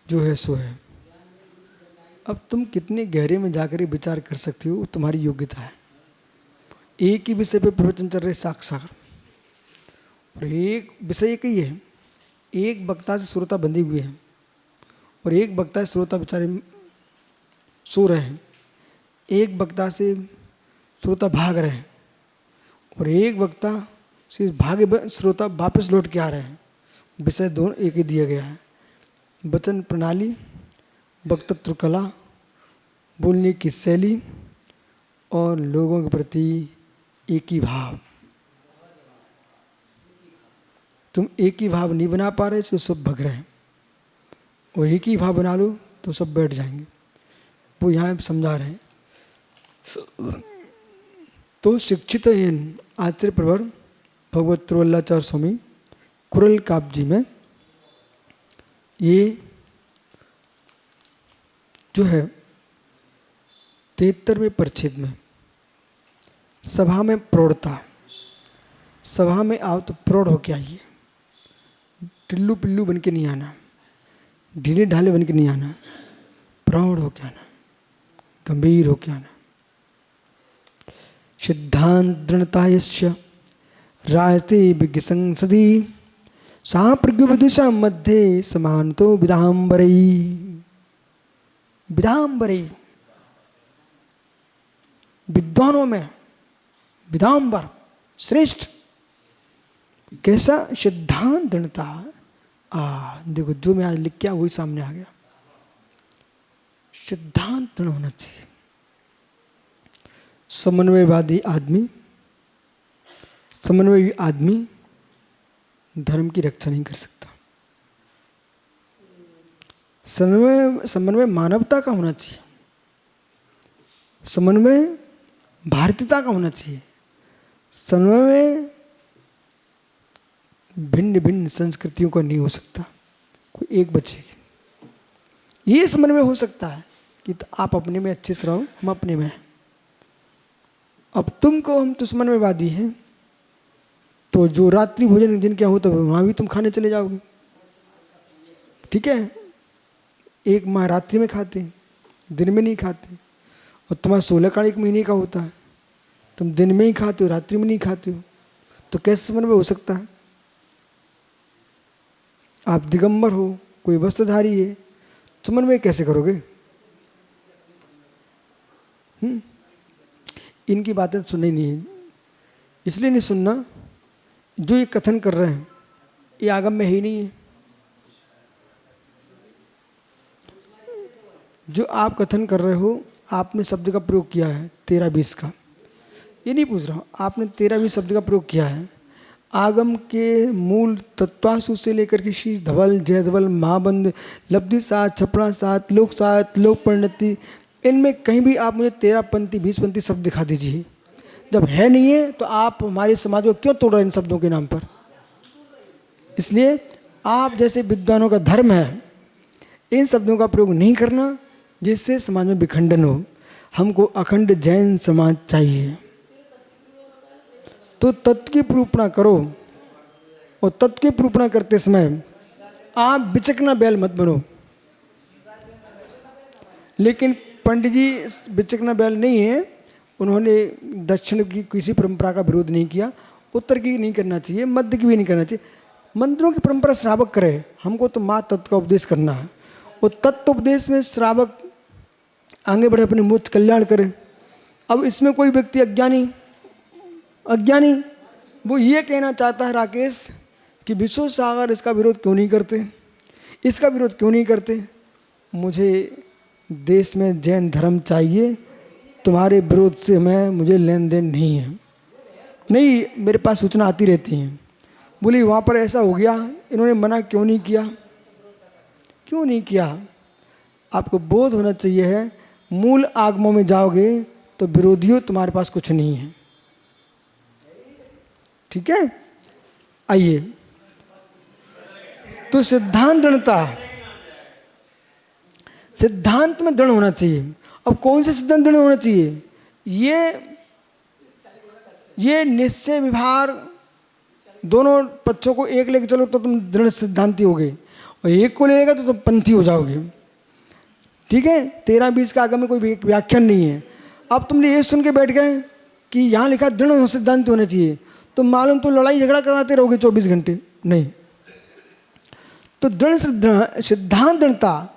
जो है सो है। अब तुम कितने गहरे में जाकर विचार कर सकते हो, तुम्हारी योग्यता है। एक ही विषय पे प्रवचन चल रहे साक्षात, और एक विषय एक ही है। एक वक्ता से श्रोता बंधी हुई है और एक वक्ता से श्रोता बेचारे सो रहे हैं। एक वक्ता से श्रोता भाग रहे हैं और एक वक्ता से भागे श्रोता वापस लौट के आ रहे हैं। विषय दोनों एक ही दिया गया है। वचन प्रणाली, वक्तृत्व कला, बोलने की शैली और लोगों के प्रति एक ही भाव। तुम एक ही भाव नहीं बना पा रहे, तो सब भग रहे हैं, और एक ही भाव बना लो तो सब बैठ जाएंगे। वो यहाँ समझा रहे हैं। तो शिक्षित आचार्य प्रवर भगवत त्रिवल्लाचार्य स्वामी कुरल काव्य जी में ये जो है 73वें परिच्छेद में सभा में प्रौढ़ता, सभा में आओ तो प्रौढ़ होके आइए। टिल्लू पिल्लू बन के नहीं आना, ढीले ढाले बन के नहीं आना, प्रौढ़ होके आना, गंभीर होके आना। सिद्धांत दृढ़तायस्य राजते विज्ञ संसदि सा प्रज्ञुपदिशा मध्य समानतो विदाम्बरई। विदाम्बरई, विद्वानों में विदाम्बर श्रेष्ठ। कैसा? सिद्धांत दृढ़ता। देखो जो मैं आज लिख के वही सामने आ गया। सिद्धांत दृढ़ होना चाहिए। समन्वयवादी आदमी, समन्वयी आदमी धर्म की रक्षा नहीं कर सकता। समन्वय मानवता का होना चाहिए, समन्वय भारतीयता का होना चाहिए, समन्वय भिन्न भिन्न संस्कृतियों का नहीं हो सकता। कोई एक बचेगी। ये समन्वय हो सकता है कि तो आप अपने में अच्छे से रहो, हम अपने में हैं। अब तुमको हम तो समन्वयवादी हैं, तो जो रात्रि भोजन जिनके यहाँ होता है वहाँ भी तुम खाने चले जाओगे, ठीक है। एक माह रात्रि में खाते, दिन में नहीं खाते, और तुम्हारा 16 का एक महीने का होता है, तुम दिन में ही खाते हो, रात्रि में नहीं खाते हो, तो कैसे समन्वय हो सकता है? आप दिगंबर हो, कोई वस्त्रधारी है, समन्वय कैसे करोगे? इनकी बातें सुननी नहीं है। इसलिए नहीं सुनना, जो ये कथन कर रहे हैं ये आगम में ही नहीं है। जो आप कथन कर रहे हो, आपने शब्द का प्रयोग किया है 13-20 का, ये नहीं पूछ रहा हूँ। आपने 13-20 शब्द का प्रयोग किया है। आगम के मूल तत्वासु से लेकर के शीश धवल, जय धवल, महाबंद, लब्धि सात, छपड़ा सात, लोक सात, लोक परिणति, इनमें कहीं भी आप मुझे 13 पंक्ति 20 पंक्ति शब्द दिखा दीजिए। जब है नहीं है तो आप हमारे समाज को क्यों तोड़ रहे हैं इन शब्दों के नाम पर? इसलिए आप जैसे विद्वानों का धर्म है इन शब्दों का प्रयोग नहीं करना, जिससे समाज में विखंडन हो। हमको अखंड जैन समाज चाहिए। तो तत्व की प्रूपणा करो, और तत्व की प्रूपणा करते समय आप बिचकना बैल मत बनो। लेकिन पंडित जी बिचकना बैल नहीं है, उन्होंने दक्षिण की किसी परंपरा का विरोध नहीं किया, उत्तर की नहीं करना चाहिए, मध्य की भी नहीं करना चाहिए। मंत्रों की परंपरा श्रावक करे, हमको तो माँ तत्व का उपदेश करना है। और तत्व उपदेश में श्रावक आगे बढ़े, अपने मोक्ष कल्याण करें। अब इसमें कोई व्यक्ति अज्ञानी वो ये कहना चाहता है राकेश कि विश्व सागर इसका विरोध क्यों नहीं करते, इसका विरोध क्यों नहीं करते? मुझे देश में जैन धर्म चाहिए, तुम्हारे विरोध से मुझे लेन देन नहीं है। नहीं, मेरे पास सूचना आती रहती हैं, बोली वहाँ पर ऐसा हो गया, इन्होंने मना क्यों नहीं किया? क्यों नहीं किया? आपको बोध होना चाहिए है। मूल आगमों में जाओगे तो विरोधियों तुम्हारे पास कुछ नहीं है, ठीक है। आइए, तो सिद्धांत दृढ़ता, सिद्धांत में दृढ़ होना चाहिए। अब कौन से सिद्धांत दृढ़ होना चाहिए? ये निश्चय व्यवहार दोनों पक्षों को एक लेके चलो तो तुम दृढ़ सिद्धांती होगे। और एक को लेगा तो तुम पंथी हो जाओगे। ठीक है, 13-20 का आगम में कोई व्याख्यान नहीं है। अब तुमने ये सुन के बैठ गए कि यहाँ लिखा दृढ़ सिद्धांत होने चाहिए, तो मालूम तुम लड़ाई झगड़ा कराते रहोगे 24 घंटे। नहीं, तो दृढ़ सिद्धांत दृढ़ता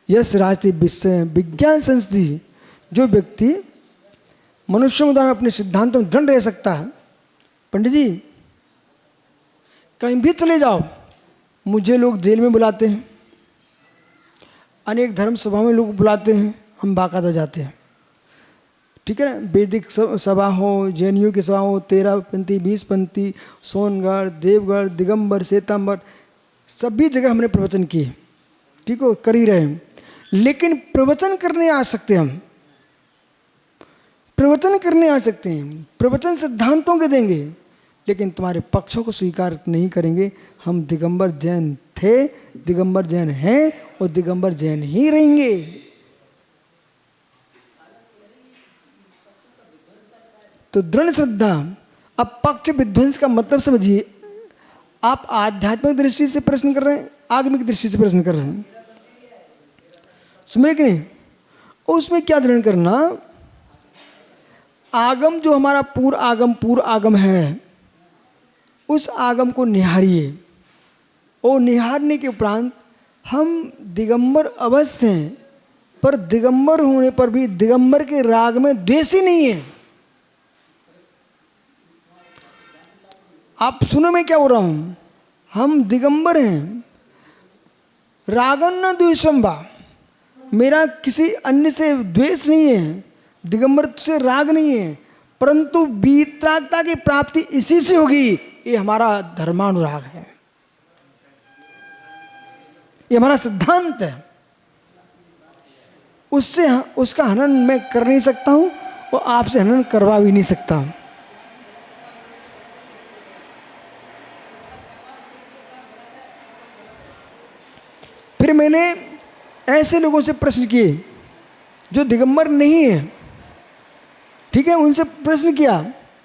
यस राजति विषय विज्ञान संस्थि, जो व्यक्ति मनुष्य समुदाय में अपने सिद्धांतों में दृढ़ रह सकता है। पंडित जी कहीं भी चले जाओ, मुझे लोग जेल में बुलाते हैं, अनेक धर्म सभाओं में लोग बुलाते हैं, हम बाकायदा जाते हैं। ठीक है ना, वैदिक सभा हो, जैनियों की सभा हो, 13 पंथी 20 पंथी, सोनगढ़, देवगढ़, दिगंबर, श्वेतांबर, सभी जगह हमने प्रवचन किए। ठीक हो, कर ही रहे हैं। लेकिन प्रवचन करने आ सकते, हम प्रवचन करने आ सकते हैं, प्रवचन सिद्धांतों के देंगे, लेकिन तुम्हारे पक्षों को स्वीकार नहीं करेंगे। हम दिगंबर जैन थे, दिगंबर जैन हैं और दिगंबर जैन ही रहेंगे। तो दृढ़ श्रद्धा। अब पक्ष विध्वंस का मतलब समझिए। आप आध्यात्मिक दृष्टि से प्रश्न कर रहे हैं, आगमिक दृष्टि से प्रश्न कर रहे हैं, समझे कि नहीं? उसमें क्या दृढ़ करना, आगम जो हमारा पूर्व आगम है, उस आगम को निहारिए, और निहारने के उपरांत हम दिगंबर अवश्य हैं, पर दिगंबर होने पर भी दिगंबर के राग में द्वेषी नहीं है। आप सुनो मैं क्या हो रहा हूं, हम दिगंबर हैं, रागन न द्वेषम वा, मेरा किसी अन्य से द्वेष नहीं है, दिगंबर से राग नहीं है, परंतु वीतरागता की प्राप्ति इसी से होगी। ये हमारा धर्मानुराग है, ये हमारा सिद्धांत है। उससे उसका हनन मैं कर नहीं सकता हूं और आपसे हनन करवा भी नहीं सकता हूं। फिर मैंने ऐसे लोगों से प्रश्न किए जो दिगंबर नहीं है। ठीक है, उनसे प्रश्न किया,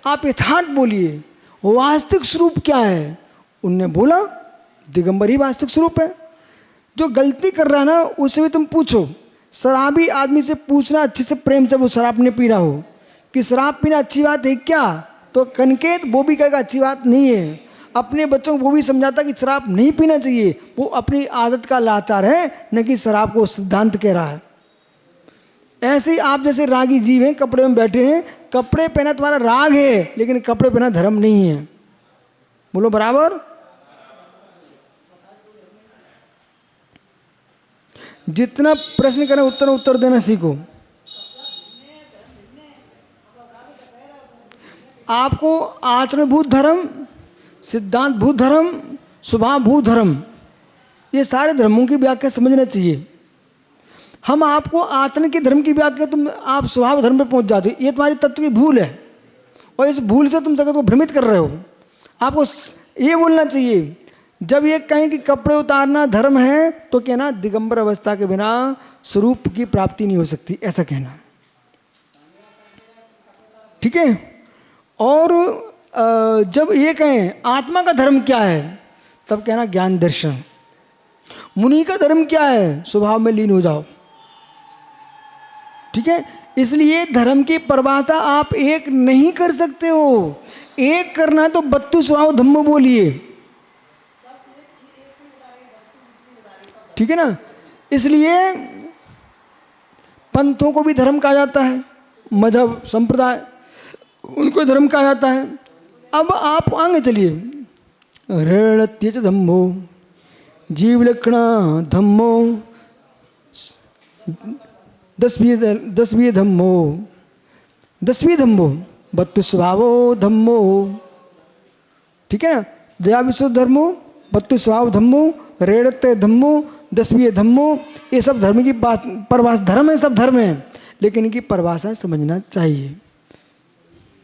आप यथार्थ बोलिए, वास्तविक स्वरूप क्या है? उनने बोला दिगंबर ही वास्तविक स्वरूप है। जो गलती कर रहा है ना, उससे भी तुम पूछो। शराबी आदमी से पूछना अच्छे से, प्रेम से, वो शराब नहीं पी रहा हो, कि शराब पीना अच्छी बात है क्या, तो कनकेत वो भी कहेगा अच्छी बात नहीं है। अपने बच्चों को वो भी समझाता कि शराब नहीं पीना चाहिए, वो अपनी आदत का लाचार है, न कि शराब को सिद्धांत कह रहा है। ऐसे ही आप जैसे रागी जीव हैं, कपड़े में बैठे हैं, कपड़े पहना तुम्हारा राग है, लेकिन कपड़े पहना धर्म नहीं है। बोलो बराबर। जितना प्रश्न करें उतना उत्तर देना सीखो। आपको आचरणभूत धर्म, सिद्धांतभूत धर्म, स्वभावभूत धर्म, ये सारे धर्मों की व्याख्या समझना चाहिए। हम आपको आचरण के धर्म की व्याख्या, तुम आप स्वभाव धर्म पे पहुंच जाते हो। ये तुम्हारी तत्व की भूल है, और इस भूल से तुम जगत को भ्रमित कर रहे हो। आपको ये बोलना चाहिए, जब ये कहें कि कपड़े उतारना धर्म है, तो कहना दिगंबर अवस्था के बिना स्वरूप की प्राप्ति नहीं हो सकती, ऐसा कहना। ठीक है। और जब ये कहें आत्मा का धर्म क्या है, तब कहना ज्ञान दर्शन। मुनि का धर्म क्या है, स्वभाव में लीन हो जाओ। ठीक है, इसलिए धर्म की परिभाषा आप एक नहीं कर सकते हो। एक करना है तो 32 स्वभाव धम्म बोलिए। ठीक है ना। इसलिए पंथों को भी धर्म कहा जाता है, मजहब संप्रदाय उनको धर्म कहा जाता है। अब आप आगे चलिए, ऋणत्यच धम्मो जीवलक्षणा धम्मो, 10वीं धम्मो, 10वीं धम्मो 32 स्वभावो धम्मो। ठीक है ना। दया विशुद्ध धर्मो, 32 स्वभाव धम्मो, ऋणत्य धम्मो, 10वीं धम्मो। ये सब धर्म की बात, परिभाषा धर्म है, सब धर्म है, लेकिन इनकी परिभाषा समझना चाहिए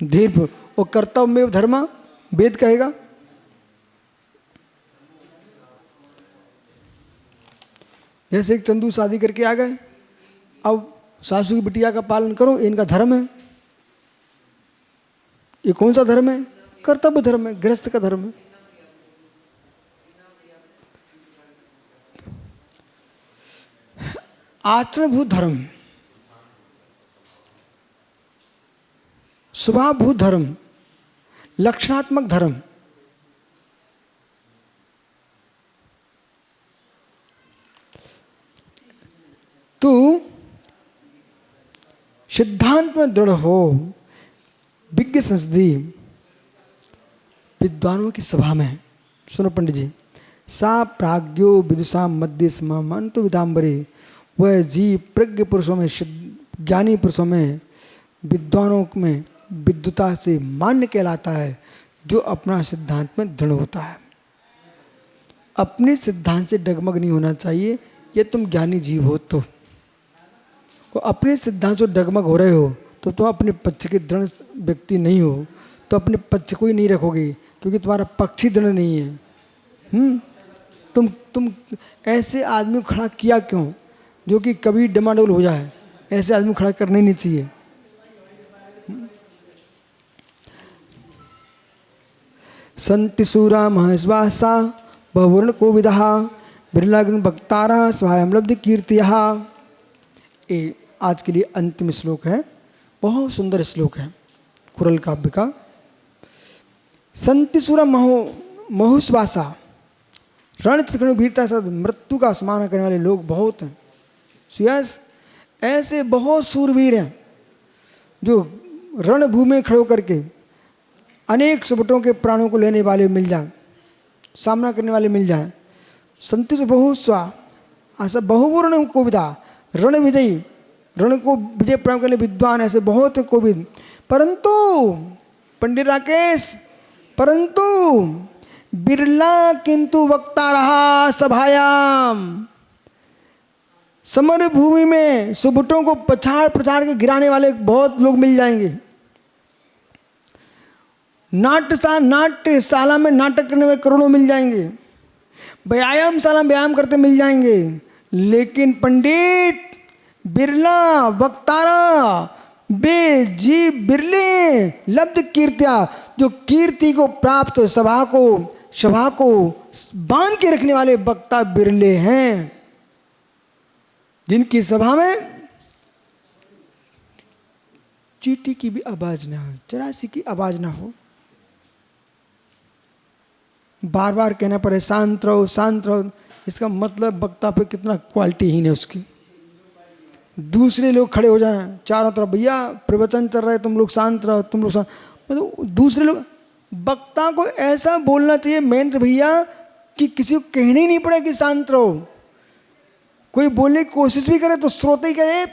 धीरे। और कर्तव्य में धर्म वेद कहेगा। जैसे एक चंदू शादी करके आ गए, अब सासू की बिटिया का पालन करो, इनका धर्म है। ये कौन सा धर्म है? कर्तव्य धर्म है, गृहस्थ का धर्म है। आचरणभूत धर्म, स्वभावभूत धर्म, लक्षणात्मक धर्म। तू सिद्धांत में दृढ़ हो, विज्ञ संसदी विद्वानों की सभा में। सुनो पंडित जी, सा प्राज्ञो विदुषा मध्य समांतु विदाम्बरी, वह जीव प्रज्ञ पुरुषों में, ज्ञानी पुरुषों में, विद्वानों में विद्वता से मान्य कहलाता है, जो अपना सिद्धांत में दृढ़ होता है। अपने सिद्धांत से डगमग नहीं होना चाहिए। ये तुम ज्ञानी जीव हो तो अपने सिद्धांत से डगमग हो रहे हो तो तुम अपने पक्ष के दृढ़ व्यक्ति नहीं हो, तो अपने पक्ष को ही नहीं रखोगे, क्योंकि तुम्हारा पक्ष ही दृढ़ नहीं है। तुम ऐसे आदमी को खड़ा किया क्यों जो कि कभी डमाडोल हो जाए? ऐसे आदमी को खड़ा करना ही नहीं चाहिए। संति सूरा महस्वासा बहुवर्ण को विदहा बिरला भक्तारा स्वायं लब्ध कीर्तिया। ये आज के लिए अंतिम श्लोक है, बहुत सुंदर श्लोक है कुरल काव्य का। संति सूरा महुस्वासा, रण चित्रण वीरता से मृत्यु का सम्मान करने वाले लोग बहुत हैं। यस, ऐसे बहुत सूरवीर हैं जो रणभूमि में खड़े होकर के अनेक सुबटों के प्राणों को लेने वाले मिल जाएं, सामना करने वाले मिल जाएं। संतुष बहुस्वा ऐसा बहुवर्ण कोविदा, रण विजयी, रण को विजय प्राप्त करने विद्वान ऐसे बहुत कोविद। परंतु पंडित राकेश, परंतु बिरला किंतु वक्ता रहा सभायाम। समर भूमि में सुबुटों को पछाड़ पछाड़ के गिराने वाले बहुत लोग मिल जाएंगे। नाट्यशाला में नाटक करने वाले करोड़ों मिल जाएंगे। व्यायामशाला में व्यायाम करते मिल जाएंगे। लेकिन पंडित बिरला वक्तारा बेजी बिरले लब्ध कीर्तिया, जो कीर्ति को प्राप्त सभा को बांध के रखने वाले वक्ता बिरले हैं, जिनकी सभा में चींटी की भी आवाज ना हो, चरासी की आवाज ना हो। बार बार कहना पड़े शांत रहो शांत रहो, इसका मतलब वक्ता पे कितना क्वालिटीहीन है उसकी। दूसरे लोग खड़े हो जाएं चारों तरफ, भैया प्रवचन चल रहा है, तुम लोग शांत रहो, तुम लोग शांत, मतलब दूसरे लोग। वक्ता को ऐसा बोलना चाहिए महेंद्र भैया कि किसी को कहना ही नहीं पड़े कि शांत रहो। कोई बोलने की कोशिश भी करे तो श्रोते ही कहे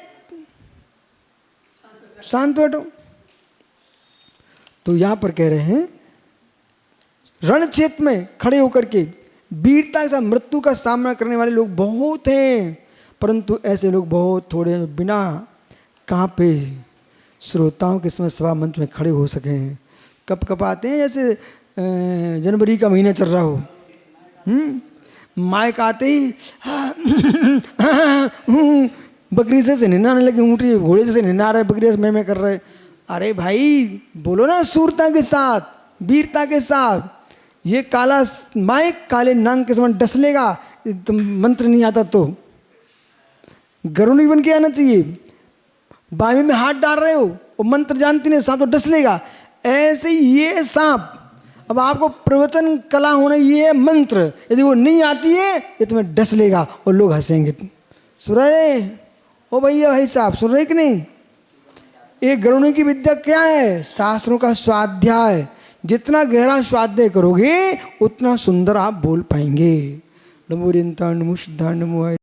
शांत बैठो। तो यहां पर कह रहे हैं रण क्षेत्र में खड़े होकर के वीरता के साथ मृत्यु का सामना करने वाले लोग बहुत हैं, परंतु ऐसे लोग बहुत थोड़े हैं। बिना कहाँ पे श्रोताओं के समय सभा मंच में खड़े हो सके हैं। कब कब आते हैं, जैसे जनवरी का महीना चल रहा हो, माइक आते ही बकरी से निन्नाने लगे, ऊँटी घोड़े से निन्ना रहे, बकरी से मैं कर रहे। अरे भाई बोलो ना सूरता के साथ, वीरता के साथ। ये काला माइक काले नांग के समान डस लेगा, तुम मंत्र नहीं आता तो गरुड़ी बन के आना चाहिए। बामी में हाथ डाल रहे हो और मंत्र जानती नहीं, सांप तो डस लेगा। ऐसे ये सांप, अब आपको प्रवचन कला होना ये है मंत्र, यदि वो नहीं आती है ये तुम्हें डस लेगा और लोग हंसेंगे। सुन रहे ओ भैया भाई साहब, सुन रहे कि नहीं? एक गरुड़ी की विद्या क्या है? शास्त्रों का स्वाध्याय। जितना गहरा स्वाध्याय करोगे उतना सुंदर आप बोल पाएंगे। नमो रिंता नमो सिद्धा नमो